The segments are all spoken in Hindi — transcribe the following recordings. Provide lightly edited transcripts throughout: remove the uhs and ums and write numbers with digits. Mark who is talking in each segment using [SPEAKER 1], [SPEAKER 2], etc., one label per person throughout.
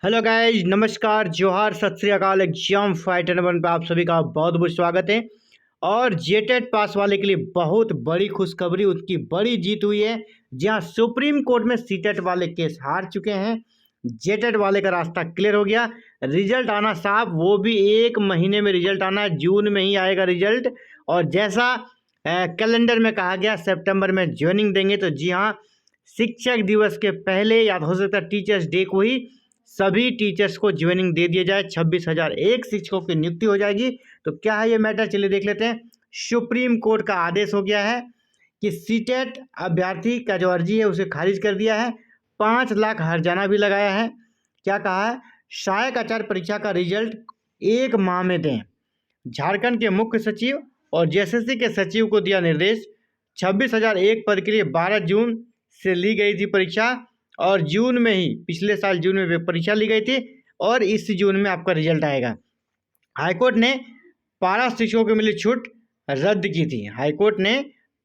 [SPEAKER 1] हेलो गाइज, नमस्कार, जोहार, सत श्री अकाल। एग्जाम फाइटर वन पे आप सभी का बहुत बहुत स्वागत है। और जेटेट पास वाले के लिए बहुत बड़ी खुशखबरी, उसकी बड़ी जीत हुई है। जहां सुप्रीम कोर्ट में सीटेट वाले केस हार चुके हैं, जेटेट वाले का रास्ता क्लियर हो गया। रिजल्ट आना साहब, वो भी 1 महीने में रिजल्ट आना है, जून में ही आएगा रिजल्ट। और जैसा कैलेंडर में कहा गया सितंबर में ज्वाइनिंग देंगे, तो जी हाँ, शिक्षक दिवस के पहले या हो सकता है टीचर्स डे को ही सभी टीचर्स को ज्वाइनिंग दे दिया जाए। 26,001 शिक्षकों की नियुक्ति हो जाएगी। तो क्या है ये मैटर, चलिए देख लेते हैं। सुप्रीम कोर्ट का आदेश हो गया है कि सीटेट अभ्यर्थी का जो अर्जी है उसे खारिज कर दिया है। 5 लाख हर्जाना भी लगाया है। क्या कहा है, सहायक आचार्य परीक्षा का रिजल्ट 1 माह में दें। झारखंड के मुख्य सचिव और जेएसएससी के सचिव को दिया निर्देश। 26,001 पद के लिए 12 जून से ली गई थी परीक्षा, और जून में ही, पिछले साल जून में परीक्षा ली गई थी, और इस जून में आपका रिजल्ट आएगा। हाईकोर्ट ने पारा शिक्षकों को मिली छूट रद्द की थी। हाईकोर्ट ने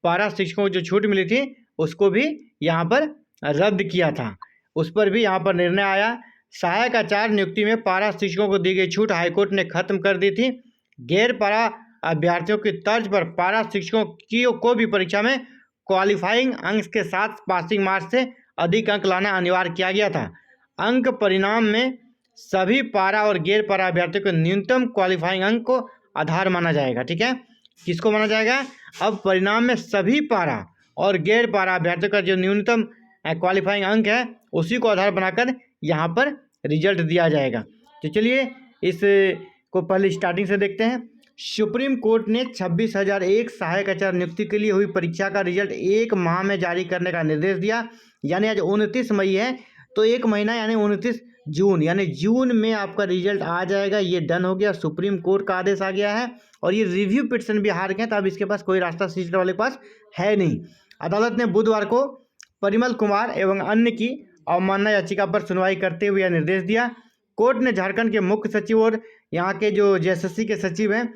[SPEAKER 1] पारा शिक्षकों को जो छूट मिली थी उसको भी यहाँ पर रद्द किया था, उस पर भी यहाँ पर निर्णय आया। सहायक आचार्य नियुक्ति में पारा शिक्षकों को दी गई छूट हाईकोर्ट ने खत्म कर दी थी। गैर पारा अभ्यर्थियों की तर्ज पर पारा शिक्षकों को भी परीक्षा में क्वालिफाइंग अंक के साथ पासिंग मार्क्स से अधिक अंक लाना अनिवार्य किया गया था। अंक परिणाम में सभी पारा और गैर पारा अभ्यर्थियों को न्यूनतम क्वालिफाइंग अंक को आधार माना जाएगा। ठीक है, किसको माना जाएगा? अब परिणाम में सभी पारा और गैर पारा अभ्यर्थियों का जो न्यूनतम क्वालिफाइंग अंक है उसी को आधार बनाकर यहाँ पर रिजल्ट दिया जाएगा। तो चलिए इस को पहले स्टार्टिंग से देखते हैं। सुप्रीम कोर्ट ने 26,001 सहायक आचार्य नियुक्ति के लिए हुई परीक्षा का रिजल्ट 1 माह में जारी करने का निर्देश दिया। यानी आज 29 मई है, तो 1 महीना यानी 29 जून, यानी जून में आपका रिजल्ट आ जाएगा। ये डन हो गया, सुप्रीम कोर्ट का आदेश आ गया है। और ये रिव्यू पिटीशन भी हार गए, तो अब इसके पास कोई रास्ता सीटेट वाले के पास है नहीं। अदालत ने बुधवार को परिमल कुमार एवं अन्य की अवमानना याचिका पर सुनवाई करते हुए यह निर्देश दिया। कोर्ट ने झारखंड के मुख्य सचिव और यहाँ के जो जेएसएससी के सचिव हैं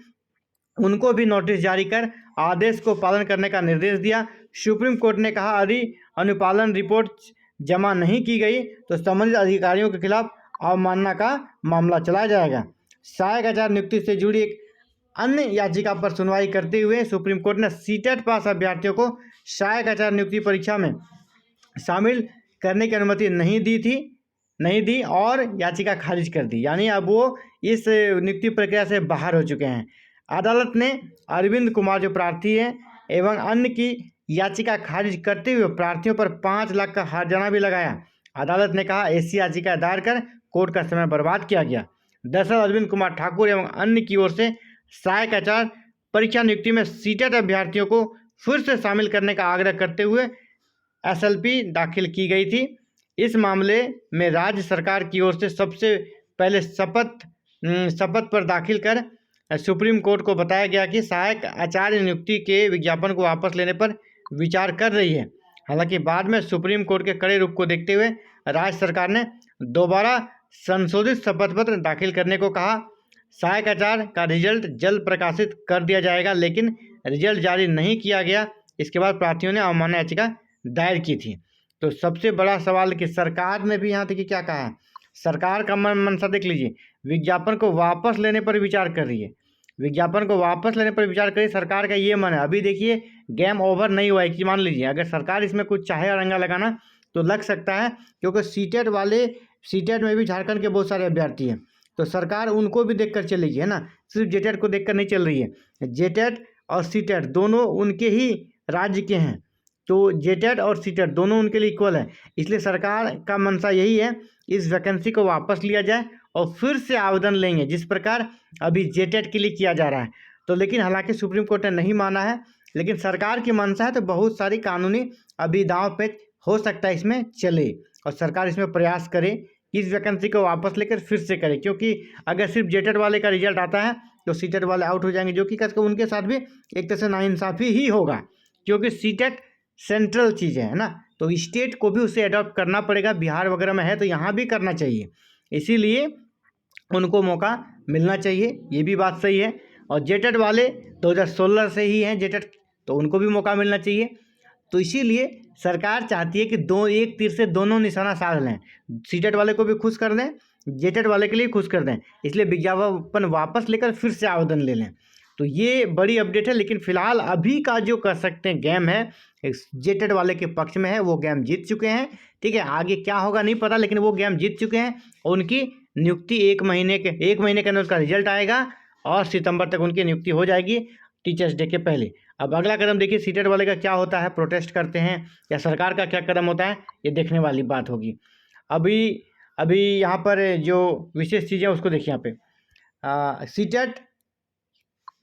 [SPEAKER 1] उनको भी नोटिस जारी कर आदेश को पालन करने का निर्देश दिया। सुप्रीम कोर्ट ने कहा, यदि अनुपालन रिपोर्ट जमा नहीं की गई तो संबंधित अधिकारियों के खिलाफ अवमानना का मामला चलाया जाएगा। सहायक आचार्य नियुक्ति से जुड़ी एक अन्य याचिका पर सुनवाई करते हुए सुप्रीम कोर्ट ने सीटेट पास अभ्यर्थियों को सहायक आचार्य नियुक्ति परीक्षा में शामिल करने की अनुमति नहीं दी और याचिका खारिज कर दी। यानी अब वो इस नियुक्ति प्रक्रिया से बाहर हो चुके हैं। अदालत ने अरविंद कुमार जो प्रार्थी हैं एवं अन्य की याचिका खारिज करते हुए प्रार्थियों पर 5 लाख का हर्जाना भी लगाया। अदालत ने कहा, ऐसी याचिका दायर कर कोर्ट का समय बर्बाद किया गया। दरअसल अरविंद कुमार ठाकुर एवं अन्य की ओर से सहायक आचार्य परीक्षा नियुक्ति में सीटेट अभ्यर्थियों को फिर से शामिल करने का आग्रह करते हुए एसएलपी दाखिल की गई थी। इस मामले में राज्य सरकार की ओर से सबसे पहले शपथ पर दाखिल कर सुप्रीम कोर्ट को बताया गया कि सहायक आचार्य नियुक्ति के विज्ञापन को वापस लेने पर विचार कर रही है। हालांकि बाद में सुप्रीम कोर्ट के कड़े रुख को देखते हुए राज्य सरकार ने दोबारा संशोधित शपथ पत्र दाखिल करने को कहा। सहायक आचार्य का रिजल्ट जल्द प्रकाशित कर दिया जाएगा, लेकिन रिजल्ट जारी नहीं किया गया। इसके बाद प्रार्थियों ने अवमानना याचिका दायर की थी। तो सबसे बड़ा सवाल कि सरकार ने भी यहाँ तक क्या कहा है, सरकार का मनसा देख लीजिए, विज्ञापन को वापस लेने पर विचार कर रही है। विज्ञापन को वापस लेने पर विचार करिए, सरकार का ये मन है। अभी देखिए गेम ओवर नहीं हुआ है कि मान लीजिए अगर सरकार इसमें कुछ चाहे अड़ंगा लगाना तो लग सकता है, क्योंकि सीटेट में भी झारखंड के बहुत सारे अभ्यर्थी हैं, तो सरकार उनको भी देखकर चलेगी, है ना। सिर्फ जेटेट को देखकर नहीं चल रही है। जेटेट और सीटेट दोनों उनके ही राज्य के हैं, तो जेटेट और सीटेट दोनों उनके लिए इक्वल है। इसलिए सरकार का मंशा यही है, इस वैकेंसी को वापस लिया जाए और फिर से आवेदन लेंगे, जिस प्रकार अभी जेटेट के लिए किया जा रहा है। तो लेकिन हालांकि सुप्रीम कोर्ट ने नहीं माना है, लेकिन सरकार की मंशा है, तो बहुत सारी कानूनी अभी दांव पे हो सकता है इसमें चले, और सरकार इसमें प्रयास करे कि इस वैकेंसी को वापस लेकर फिर से करे। क्योंकि अगर सिर्फ जेटेट वाले का रिजल्ट आता है तो सीटेट वाले आउट हो जाएंगे, जो कि कसकर उनके साथ भी एक तरह से नाइंसाफ़ी ही होगा, क्योंकि सीटेट सेंट्रल चीज़ है ना, तो स्टेट को भी उसे अडॉप्ट करना पड़ेगा। बिहार वगैरह में है तो यहाँ भी करना चाहिए, इसीलिए उनको मौका मिलना चाहिए, ये भी बात सही है। और जेटेट वाले 2016 से ही हैं जेटेट, तो उनको भी मौका मिलना चाहिए। तो इसीलिए सरकार चाहती है कि एक तीर से दोनों निशाना साध लें, सीटेट वाले को भी खुश कर दें जेटेट वाले के लिए खुश कर दें, इसलिए विज्ञापन वापस लेकर फिर से आवेदन ले लें। तो ये बड़ी अपडेट है। लेकिन फिलहाल अभी का जो कह सकते हैं गेम है जेटेट वाले के पक्ष में है, वो गेम जीत चुके हैं। ठीक है, आगे क्या होगा नहीं पता, लेकिन वो गेम जीत चुके हैं और उनकी नियुक्ति 1 महीने के अंदर उसका रिजल्ट आएगा और सितंबर तक उनकी नियुक्ति हो जाएगी टीचर्स डे के पहले। अब अगला कदम देखिए सीटेट वाले का क्या होता है, प्रोटेस्ट करते हैं या सरकार का क्या कदम होता है, ये देखने वाली बात होगी। अभी यहाँ पर जो विशेष चीज़ें उसको देखिए। यहाँ पे सीटेट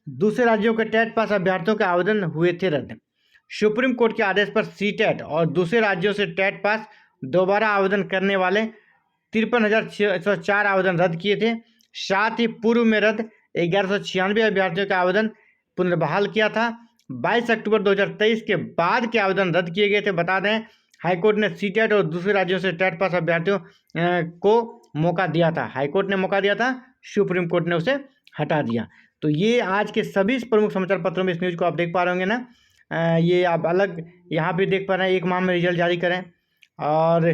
[SPEAKER 1] दूसरे राज्यों के टेट पास अभ्यर्थियों के आवेदन हुए थे रद्द। सुप्रीम कोर्ट के आदेश पर सीटेट और दूसरे राज्यों से टेट पास दोबारा आवेदन करने वाले 53,604 आवेदन रद्द किए थे। साथ ही पूर्व में रद्द 1196 अभ्यर्थियों का आवेदन पुनर्बहाल किया था। 22 अक्टूबर 2023 के बाद के आवेदन रद्द किए गए थे। बता दें हाईकोर्ट ने सीटेट और दूसरे राज्यों से टेट पास अभ्यर्थियों को मौका दिया था। हाईकोर्ट ने मौका दिया था, सुप्रीम कोर्ट ने उसे हटा दिया। तो ये आज के सभी प्रमुख समाचार पत्रों में इस न्यूज़ को आप देख पा रहे होंगे ना। ये आप अलग यहाँ पे देख पा रहे हैं, 1 माह में रिजल्ट जारी करें। और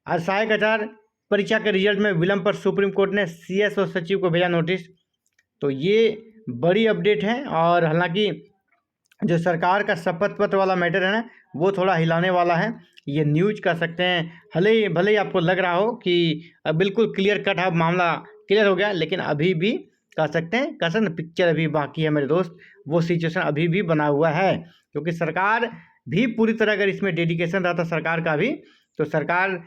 [SPEAKER 1] सहायक आचार्य परीक्षा के रिजल्ट में विलंब पर सुप्रीम कोर्ट ने CS और सचिव को भेजा नोटिस। तो ये बड़ी अपडेट है। और हालांकि जो सरकार का शपथ पत्र वाला मैटर है ना, वो थोड़ा हिलाने वाला है। ये न्यूज़ कह सकते हैं, भले ही आपको लग रहा हो कि बिल्कुल क्लियर कट है, मामला क्लियर हो गया, लेकिन अभी भी कह सकते हैं कसन पिक्चर अभी बाकी है मेरे दोस्त। वो सिचुएशन अभी भी बना हुआ है, क्योंकि सरकार भी पूरी तरह अगर इसमें डेडिकेशन रहता सरकार का भी, तो सरकार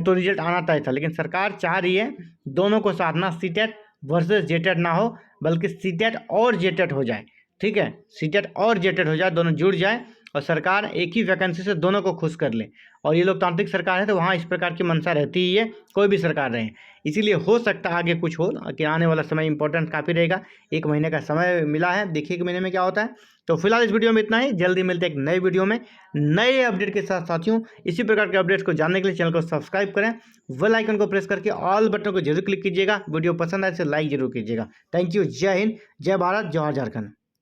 [SPEAKER 1] तो रिजल्ट आना तय था। लेकिन सरकार चाह रही है दोनों को साधना, सीटेट वर्सेस जेटेट ना हो, बल्कि सीटेट और जेटेट हो जाए। ठीक है, सीटेट और जेटेट हो जाए, दोनों जुड़ जाए और सरकार एक ही वैकेंसी से दोनों को खुश कर ले। और ये लोकतांत्रिक सरकार है, तो वहाँ इस प्रकार की मंशा रहती ही है, कोई भी सरकार रहे। इसीलिए हो सकता है आगे कुछ हो, कि आने वाला समय इंपॉर्टेंट काफ़ी रहेगा। 1 महीने का समय मिला है, देखिए 1 महीने में क्या होता है। तो फिलहाल इस वीडियो में इतना ही, जल्दी मिलते हैं एक नए वीडियो में नए अपडेट के साथ। साथियों, इसी प्रकार के अपडेट्स को जानने के लिए चैनल को सब्सक्राइब करें, बेल आइकन को प्रेस करके ऑल बटन को जरूर क्लिक कीजिएगा। वीडियो पसंद आए तो लाइक जरूर कीजिएगा। Thank you. जय हिंद, जय भारत, जवाहर झारखंड।